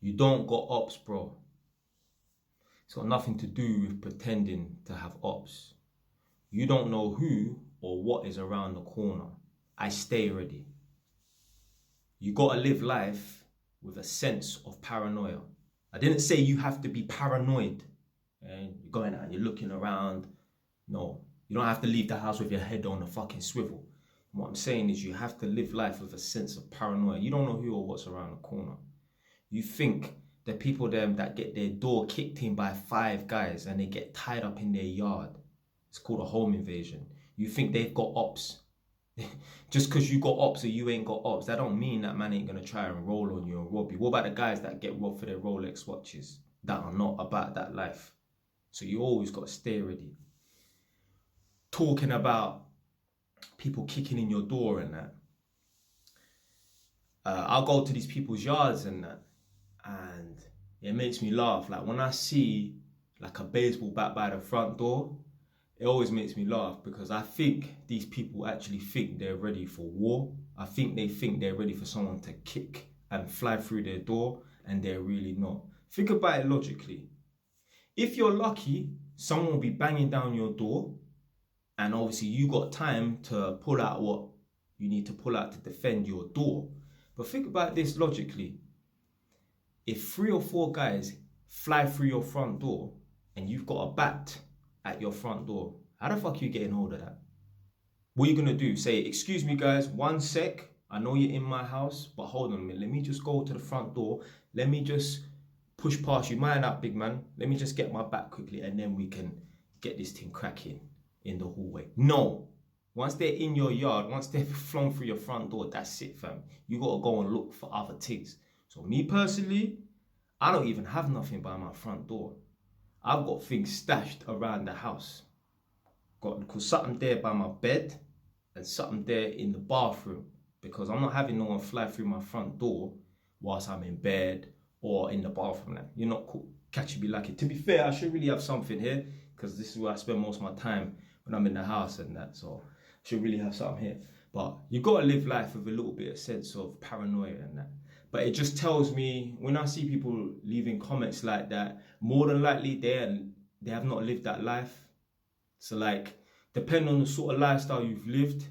You don't got ops, bro. It's got nothing to do with pretending to have ops. You don't know who or what is around the corner. I stay ready. You gotta live life with a sense of paranoia. I didn't say you have to be paranoid and you're going out and you're looking around. No, you don't have to leave the house with your head on a fucking swivel. What I'm saying is you have to live life with a sense of paranoia. You don't know who or what's around the corner. You think the people them that get their door kicked in by 5 guys and they get tied up in their yard. It's called a home invasion. You think they've got ops. Just because you got ops or you ain't got ops, that don't mean that man ain't gonna try and roll on you and rob you. What about the guys that get robbed for their Rolex watches that are not about that life? So you always got to stay ready. Talking about people kicking in your door and that. I'll go to these people's yards and that, and it makes me laugh. Like when I see like a baseball bat by the front door, it always makes me laugh because I think these people actually think they're ready for war. I think they think they're ready for someone to kick and fly through their door, and they're really not. Think about it logically. If you're lucky, someone will be banging down your door, and obviously you got time to pull out what you need to pull out to defend your door. But think about this logically. If 3 or 4 guys fly through your front door and you've got a bat at your front door, how the fuck are you getting hold of that? What are you gonna do? Say, excuse me guys, 1 sec. I know you're in my house, but hold on a minute. Let me just go to the front door. Let me just push past you. Mind up, big man. Let me just get my bat quickly and then we can get this thing cracking in the hallway. No. Once they're in your yard, once they've flown through your front door, that's it, fam. You gotta go and look for other things. So me personally, I don't even have nothing by my front door. I've got things stashed around the house. Got something there by my bed and something there in the bathroom, because I'm not having no one fly through my front door whilst I'm in bed or in the bathroom. Like, you're not catching me lacking. To be fair, I should really have something here because this is where I spend most of my time when I'm in the house and that. So I should really have something here. But you got to live life with a little bit of sense of paranoia and that. But it just tells me, when I see people leaving comments like that, more than likely they have not lived that life. So like, depending on the sort of lifestyle you've lived,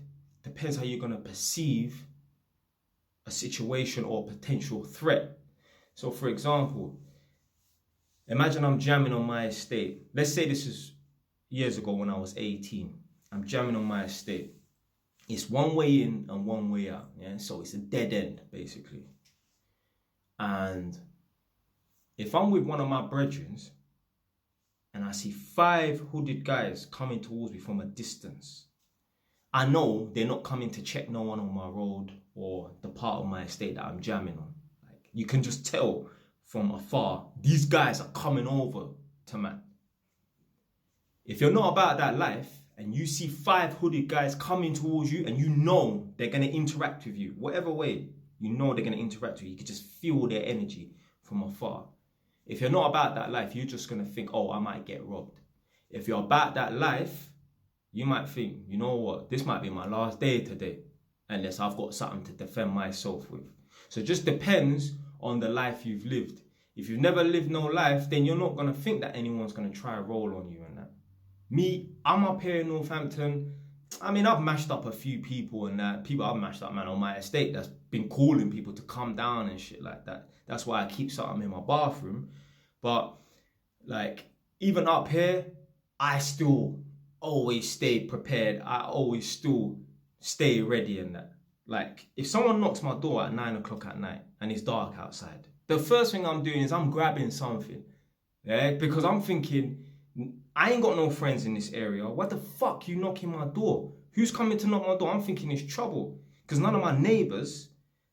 depends how you're going to perceive a situation or potential threat. So for example, imagine I'm jamming on my estate. Let's say this is years ago when I was 18. I'm jamming on my estate. It's one way in and one way out. Yeah, so it's a dead end basically. And if I'm with one of my brethren and I see 5 hooded guys coming towards me from a distance, I know they're not coming to check no one on my road or the part of my estate that I'm jamming on. Like, you can just tell from afar, these guys are coming over to man. If you're not about that life and you see 5 hooded guys coming towards you and you know they're going to interact with you, whatever way, you know they're going to interact with you. You can just feel their energy from afar. If you're not about that life, you're just going to think, oh, I might get robbed. If you're about that life, you might think, you know what, this might be my last day today, unless I've got something to defend myself with. So it just depends on the life you've lived. If you've never lived no life, then you're not going to think that anyone's going to try and roll on you and that. Me, I'm up here in Northampton. I mean, I've mashed up a few people and that. People I've mashed up, man, on my estate that's been calling people to come down and shit like that. That's why I keep something in my bathroom. But, like, even up here, I still always stay prepared. I always still stay ready and that. Like, if someone knocks my door at 9 o'clock at night and it's dark outside, the first thing I'm doing is I'm grabbing something. Yeah, because I'm thinking, I ain't got no friends in this area. What the fuck you knocking my door? Who's coming to knock my door? I'm thinking it's trouble. Because none of my neighbours,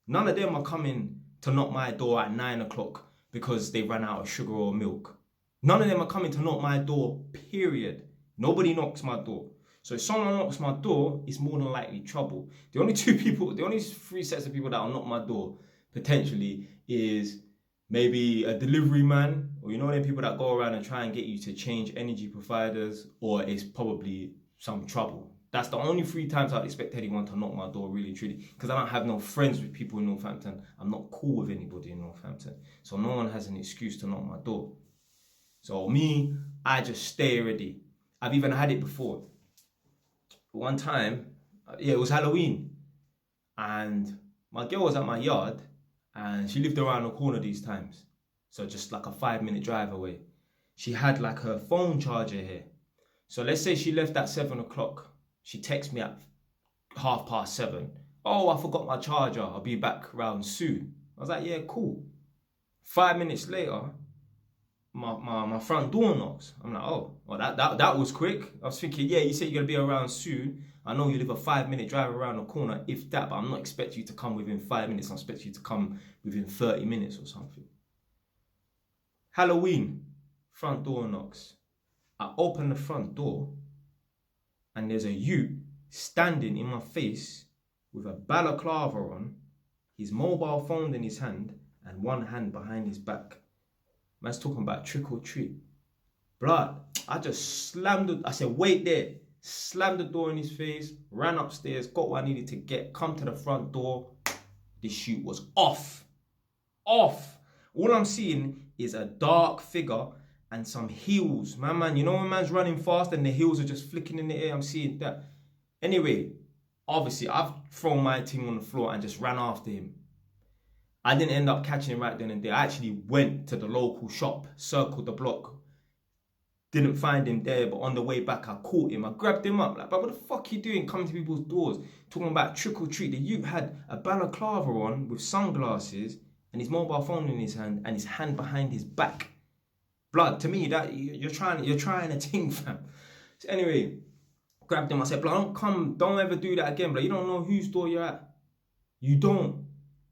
none of them are coming to knock my door at 9 o'clock because they ran out of sugar or milk. None of them are coming to knock my door, period. Nobody knocks my door. So if someone knocks my door, it's more than likely trouble. The only 3 sets of people that will knock my door, potentially, is maybe a delivery man, or you know them people that go around and try and get you to change energy providers, or it's probably some trouble. That's the only 3 times I'd expect anyone to knock my door, really, truly. Because I don't have no friends with people in Northampton. I'm not cool with anybody in Northampton. So no one has an excuse to knock my door. So me, I just stay ready. I've even had it before. One time, it was Halloween. And my girl was at my yard. And she lived around the corner these times. So just like a 5-minute drive away. She had like her phone charger here. So let's say she left at 7 o'clock. She texts me at 7:30. Oh, I forgot my charger. I'll be back around soon. I was like, yeah, cool. 5 minutes later, my front door knocks. I'm like, oh, well, that was quick. I was thinking, yeah, you said you're going to be around soon. I know you live a 5-minute drive around the corner, if that, but I'm not expecting you to come within 5 minutes. I'm expecting you to come within 30 minutes or something. Halloween, front door knocks. I open the front door and there's a youth standing in my face with a balaclava on, his mobile phone in his hand and one hand behind his back. Man's talking about trick or treat. Blood, I just slammed it. I said, wait there. Slammed the door in his face, ran upstairs, got what I needed to get, come to the front door. The shoot was off. Off. All I'm seeing is a dark figure and some heels. Man, you know when man's running fast and the heels are just flicking in the air? I'm seeing that. Anyway, obviously, I've thrown my thing on the floor and just ran after him. I didn't end up catching him right then and there. I actually went to the local shop, circled the block. Didn't find him there, but on the way back, I caught him. I grabbed him up. Like, but what the fuck are you doing coming to people's doors? Talking about trick or treat. The youth had a balaclava on with sunglasses and his mobile phone in his hand and his hand behind his back. Blood, to me, that you're trying a thing, fam. So anyway, grabbed him. I said, blood, don't ever do that again, blood. You don't know whose door you're at. You don't.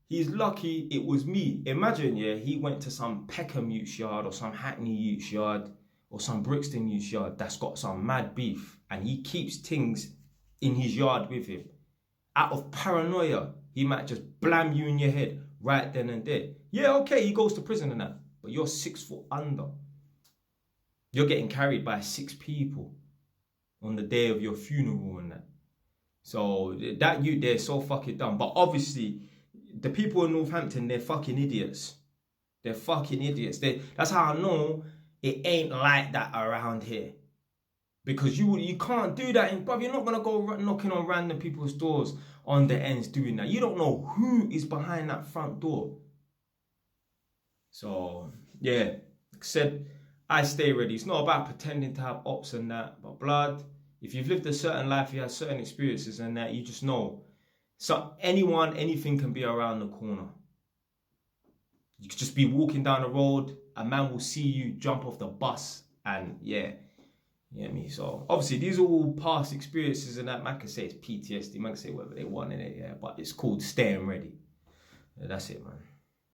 He's lucky it was me. Imagine, yeah, he went to some Peckham youth's yard or some Hackney youth's yard or some Brixton youth's yard that's got some mad beef and he keeps things in his yard with him. Out of paranoia, he might just blam you in your head right then and there. Yeah, okay, he goes to prison and that, but you're 6 foot under. You're getting carried by 6 people on the day of your funeral and that. So that youth there is so fucking dumb. But obviously, the people in Northampton, they're fucking idiots. They're fucking idiots. That's how I know it ain't like that around here. Because you can't do that. Bruv, you're not going to go knocking on random people's doors on the ends doing that. You don't know who is behind that front door. So, yeah. Like I said, I stay ready. It's not about pretending to have ops and that. But blood, if you've lived a certain life, you have certain experiences and that, you just know. So anything can be around the corner. You could just be walking down the road, a man will see you, jump off the bus, and yeah, you know what I mean? So obviously these are all past experiences and that. Man can say it's PTSD, man can say whatever they want in it, yeah, but it's called staying ready. Yeah, that's it, man.